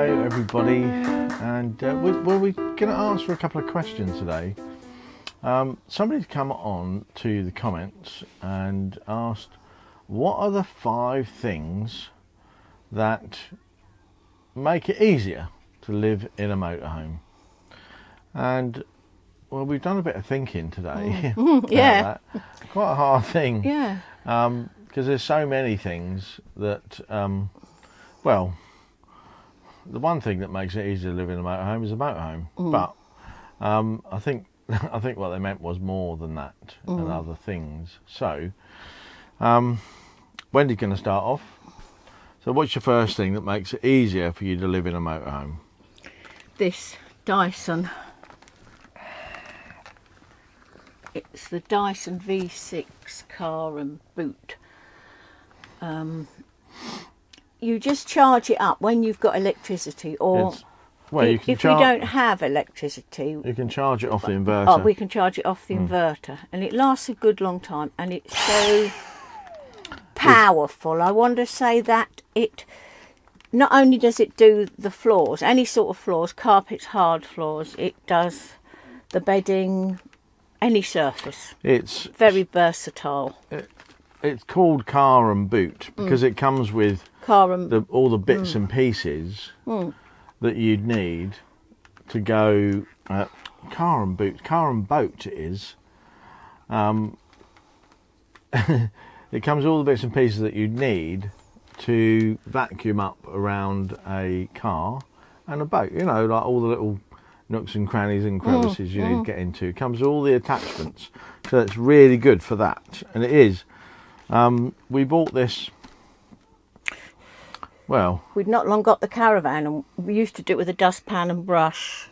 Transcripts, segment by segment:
Hello everybody, and we're going to answer a couple of questions today. Somebody's come on to the comments and asked, what are the 5 things that make it easier to live in a motorhome? And well, we've done a bit of thinking today. Yeah. That. Quite a hard thing. Yeah. Because there's so many things that, well, the one thing that makes it easier to live in a motorhome is a motorhome. But I think what they meant was more than that and other things. So, Wendy's going to start off. So what's your first thing that makes it easier for you to live in a motorhome? This Dyson. It's the Dyson V6 car and boot. You just charge it up when you've got electricity, or if you don't have electricity, you can charge it off the inverter. Oh, we can charge it off the inverter, and it lasts a good long time, and it's so powerful. I want to say that it not only does it do the floors, any sort of floors, carpets, hard floors, it does the bedding, any surface. It's very versatile. It's called car and boot because it comes with all the bits and pieces that you'd need to go car and boat it is. It comes with all the bits and pieces that you'd need to vacuum up around a car and a boat, you know, like all the little nooks and crannies and crevices you need to get into. It comes with all the attachments, so it's really good for that, and it is. We bought this, well, we'd not long got the caravan, and we used to do it with a dustpan and brush.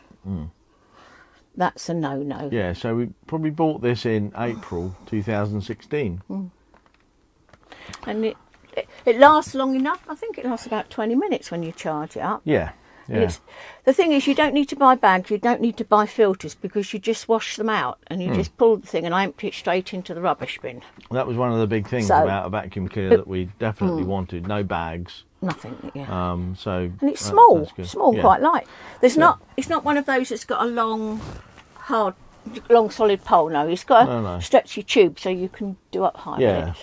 That's a no-no. Yeah, so we probably bought this in April 2016. And it lasts long enough. I think it lasts about 20 minutes when you charge it up. Yeah. The thing is, you don't need to buy bags, you don't need to buy filters, because you just wash them out and you just pull the thing and empty it straight into the rubbish bin. That was one of the big things about a vacuum cleaner that we definitely wanted. No bags. Nothing, yeah. And it's small, yeah. Quite light. It's not one of those that's got a long solid pole. No, it's got a stretchy tube, so you can do up high. Yeah,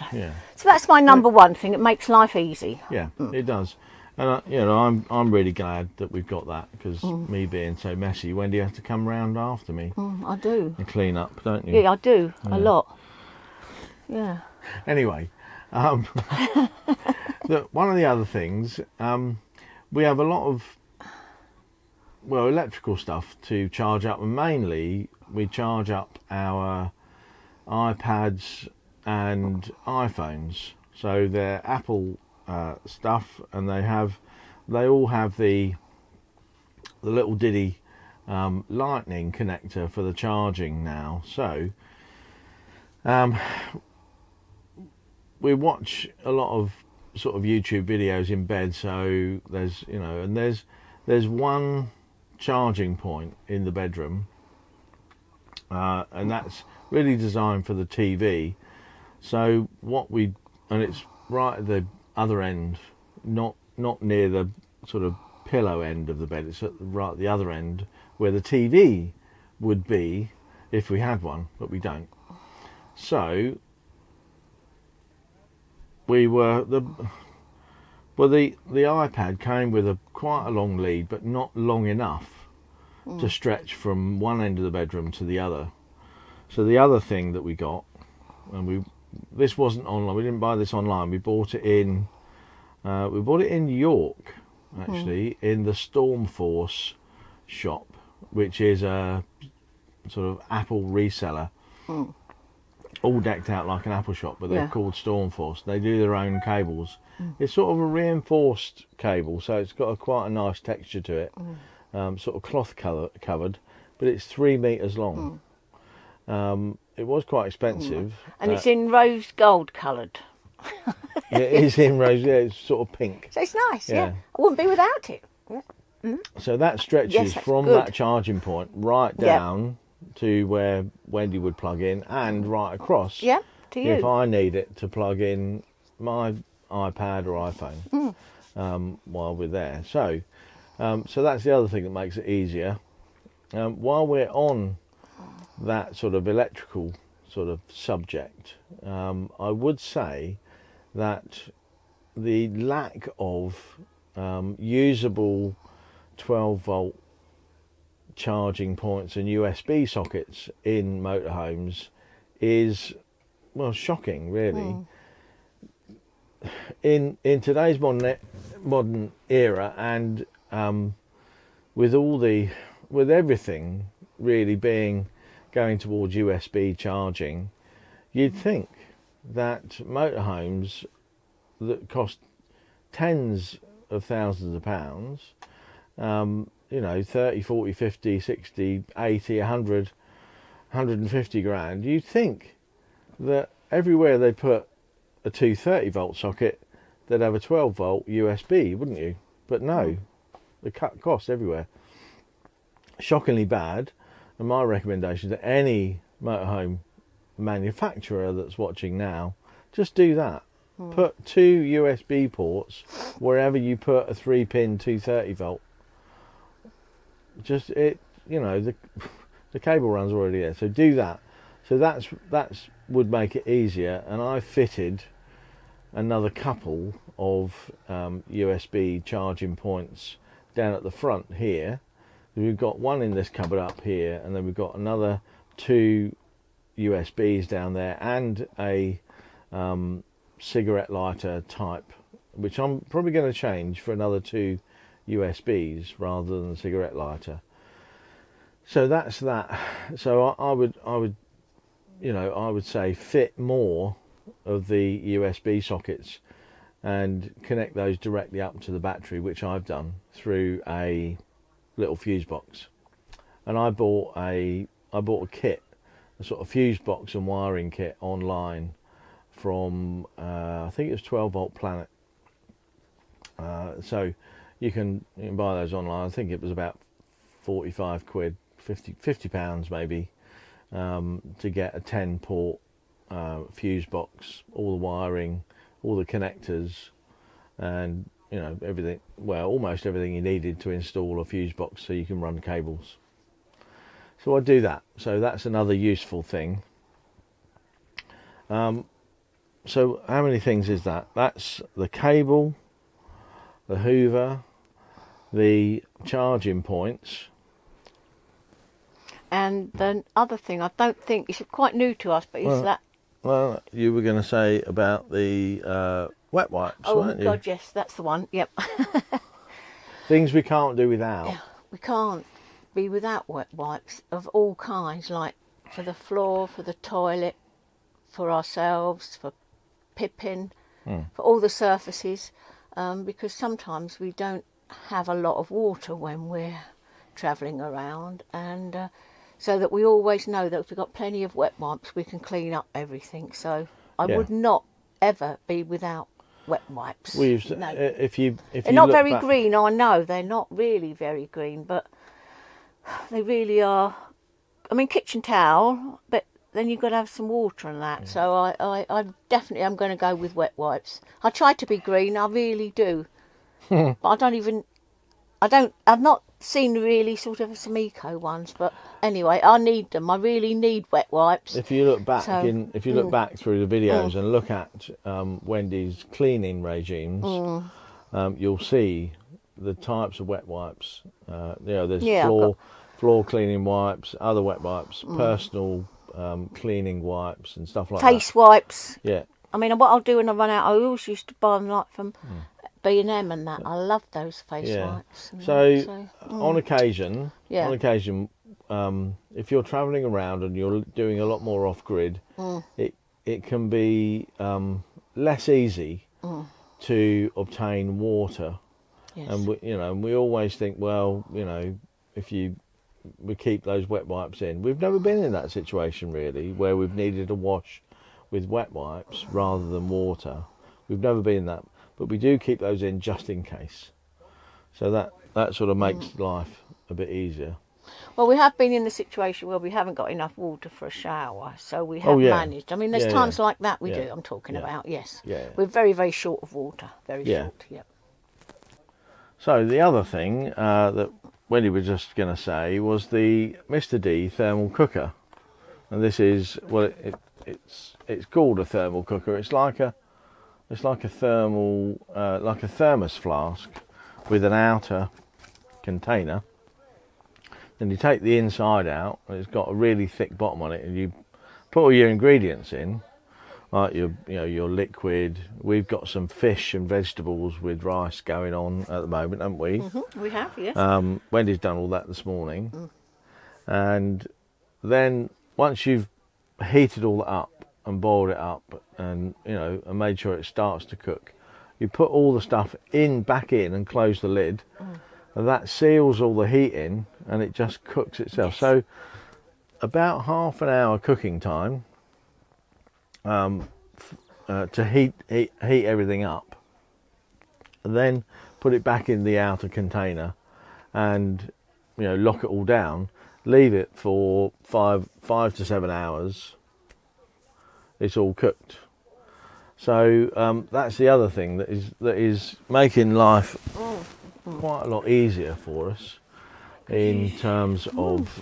So that's my number one thing. It makes life easy. Yeah, it does. And I'm really glad that we've got that, because me being so messy, Wendy has to come round after me. I do. And clean up, don't you? Yeah, I do a lot. Yeah. Anyway, one of the other things, we have a lot of electrical stuff to charge up, and mainly we charge up our iPads and iPhones. So they're Apple stuff, and they all have the little Diddy lightning connector for the charging now. So we watch a lot of sort of YouTube videos in bed, so there's one charging point in the bedroom, and that's really designed for the TV. So and it's right at the other end, not near the sort of pillow end of the bed. It's right at the other end where the TV would be if we had one, but we don't. So the iPad came with quite a long lead, but not long enough to stretch from one end of the bedroom to the other. So the other thing that we got, and this wasn't online. We didn't buy this online. We bought it in. York, actually, in the Stormforce shop, which is a sort of Apple reseller, all decked out like an Apple shop, but they're called Stormforce. They do their own cables. It's sort of a reinforced cable, so it's got quite a nice texture to it, sort of cloth covered, but it's 3 meters long. It was quite expensive. And it's in rose gold coloured. Yeah, it is in rose, it's sort of pink. So it's nice, yeah. I wouldn't be without it. So that stretches from that charging point right down to where Wendy would plug in, and right across to you if I need it to plug in my iPad or iPhone while we're there. So So that's the other thing that makes it easier. While we're on that sort of electrical sort of subject, I would say that the lack of usable 12-volt charging points and USB sockets in motorhomes is, well, shocking, really. In today's modern era, and with everything really going towards USB charging, you'd think that motorhomes that cost tens of thousands of pounds, 30, 40, 50, 60, 80, 100, 150 grand, you'd think that everywhere they put a 230-volt socket, they'd have a 12-volt USB, wouldn't you? But no, they cut costs everywhere. Shockingly bad. And my recommendation to any motorhome manufacturer that's watching now, just do that. Put 2 USB ports wherever you put a 3-pin 230-volt. Just the cable run's already there, so do that. So that's would make it easier. And I fitted another couple of USB charging points down at the front here. We've got one in this cupboard up here, and then we've got another 2 USBs down there, and a cigarette lighter type, which I'm probably going to change for another 2 USBs rather than the cigarette lighter. So that's that. So I would say fit more of the USB sockets and connect those directly up to the battery, which I've done through a little fuse box. And I bought a kit, a sort of fuse box and wiring kit online from I think it was 12-volt Planet. So you can buy those online. I think it was about 45 quid, 50 pounds maybe, to get a 10-port fuse box, all the wiring, all the connectors, and everything, well, almost everything you needed to install a fuse box so you can run cables. So I do that. So that's another useful thing. So how many things is that? That's the cable, the hoover, the charging points. And the other thing, I don't think, it's quite new to us, but is that... Well, you were going to say about the wet wipes, weren't you? Oh, God, yes, that's the one, yep. Things we can't do without. Yeah, we can't be without wet wipes of all kinds, like for the floor, for the toilet, for ourselves, for pipping, for all the surfaces, because sometimes we don't have a lot of water when we're travelling around, and so that we always know that if we've got plenty of wet wipes, we can clean up everything. So I would not ever be without wet wipes. No. They're not very green, I know, they're not really very green, but they really are. I mean, kitchen towel, but then you've got to have some water and that. So I definitely am going to go with wet wipes. I try to be green, I really do. But I've not seen really sort of some eco ones, but anyway, I need them. I really need wet wipes. If you look back back through the videos and look at Wendy's cleaning regimes, you'll see the types of wet wipes. There's floor cleaning wipes, other wet wipes, personal cleaning wipes and stuff like that. Face wipes. Yeah. I mean, what I'll do when I run out, I always used to buy them like from B&M and that. I love those face wipes. So on occasion, if you're travelling around and you're doing a lot more off-grid, it can be less easy to obtain water. Yes. And we always think, well, if we keep those wet wipes in. We've never been in that situation really, where we've needed a wash with wet wipes rather than water. We've never been in that, but we do keep those in just in case. So that sort of makes life a bit easier. Well, we have been in the situation where we haven't got enough water for a shower, so we have managed. I mean, there's times like that we do, I'm talking about, yes. Yeah. We're very, very short of water, very short, So the other thing that Wendy was just going to say was the Mr. D thermal cooker, and this is, well, it's called a thermal cooker. It's like a thermal, like a thermos flask with an outer container. Then you take the inside out, and it's got a really thick bottom on it, and you put all your ingredients in, like your liquid. We've got some fish and vegetables with rice going on at the moment, haven't we? Mm-hmm. We have, yes. Wendy's done all that this morning. And then once you've heated all that up and boiled it up, and and made sure it starts to cook, you put all the stuff back in and close the lid, and that seals all the heat in, and it just cooks itself. Yes. So about half an hour cooking time to heat everything up, and then put it back in the outer container, and lock it all down. Leave it for 5 to 7 hours. It's all cooked. So that's the other thing that is making life quite a lot easier for us in terms of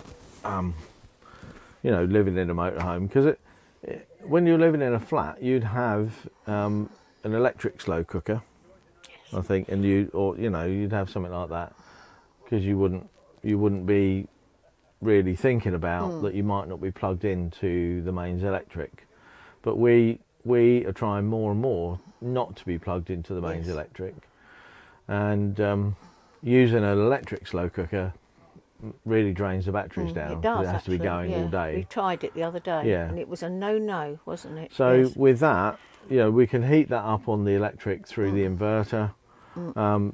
living in a motorhome, because when you're living in a flat, you'd have an electric slow cooker, I think, and you'd have something like that, because you wouldn't be really thinking about that you might not be plugged into the mains electric. But we are trying more and more not to be plugged into the mains electric, and using an electric slow cooker really drains the batteries down. It does. It has to be going all day. We tried it the other day, and it was a no, wasn't it? So with that, we can heat that up on the electric through the inverter,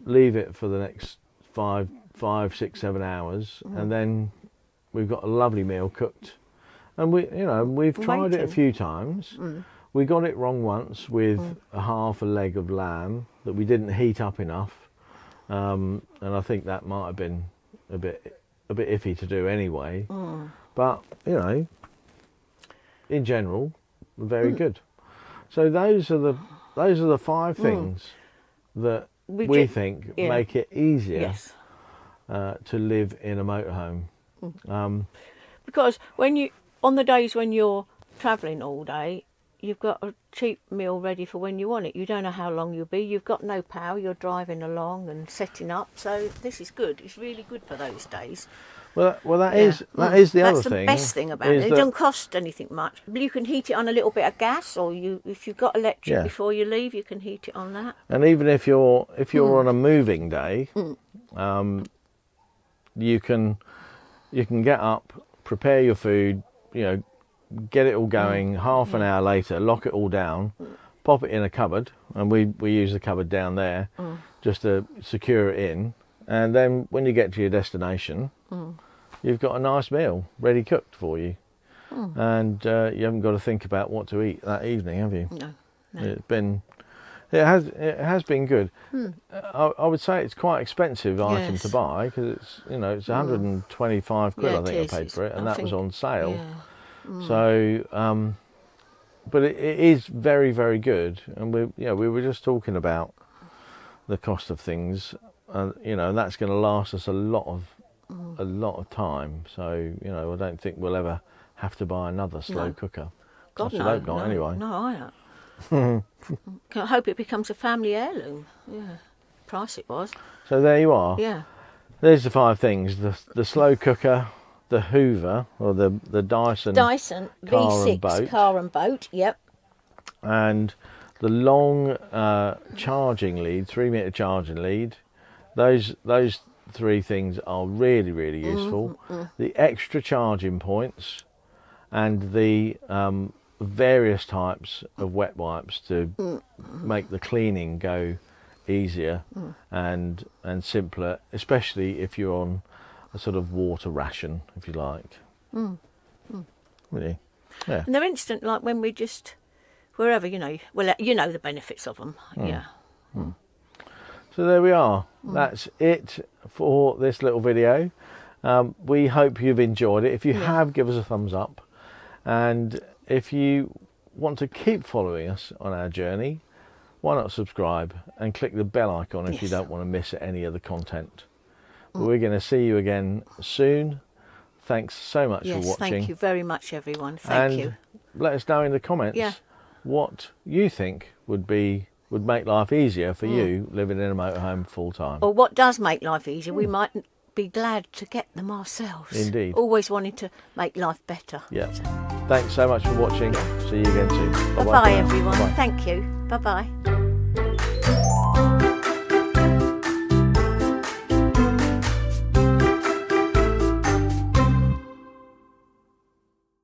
leave it for the next 5, 6, 7 hours, and then we've got a lovely meal cooked. And we've tried it a few times. We got it wrong once with half a leg of lamb that we didn't heat up enough, and I think that might have been a bit iffy to do anyway. But in general, very good. So those are the 5 things that we think make it easier to live in a motorhome. Because on the days when you're travelling all day, you've got a cheap meal ready for when you want it. You don't know how long you'll be. You've got no power. You're driving along and setting up. So this is good. It's really good for those days. Well, that is the other thing. That's the best thing about it. It doesn't cost anything much. But you can heat it on a little bit of gas, or if you've got electric before you leave, you can heat it on that. And even if you're on a moving day, you can get up, prepare your food, get it all going. Half an hour later, lock it all down, pop it in a cupboard, and we use the cupboard down there just to secure it in. And then when you get to your destination, you've got a nice meal ready cooked for you, and you haven't got to think about what to eat that evening, have you? No. It has been good. I would say it's quite expensive item to buy, because it's 125 quid I think I paid for it, and that was on sale. So, but it is very, very good, and we were just talking about the cost of things, and that's going to last us a lot of time. So I don't think we'll ever have to buy another slow cooker. God, I hope not, anyway. No, I don't. I hope it becomes a family heirloom. Yeah, price it was. So there you are. Yeah. There's the 5 things: the slow cooker, the Hoover, or the Dyson V6 car and boat. Yep. And the long charging lead, 3-meter charging lead. Those 3 things are really, really useful. The extra charging points, and the various types of wet wipes to make the cleaning go easier and simpler, especially if you're on a sort of water ration, if you like. Really, yeah. And they're instant, like when we just wherever the benefits of them. Yeah. So there we are. That's it for this little video. We hope you've enjoyed it. If you have, give us a thumbs up. And if you want to keep following us on our journey, why not subscribe and click the bell icon if you Yes. don't want to miss any of the content. But we're going to see you again soon. Thanks so much for watching. Thank you very much, everyone. Thank you. Let us know in the comments what you think would make life easier for you living in a motorhome full time. Or what does make life easier. We might be glad to get them ourselves. Indeed. Always wanting to make life better. Yeah. Thanks so much for watching. See you again soon. Bye-bye, everyone. Bye. Thank you. Bye-bye.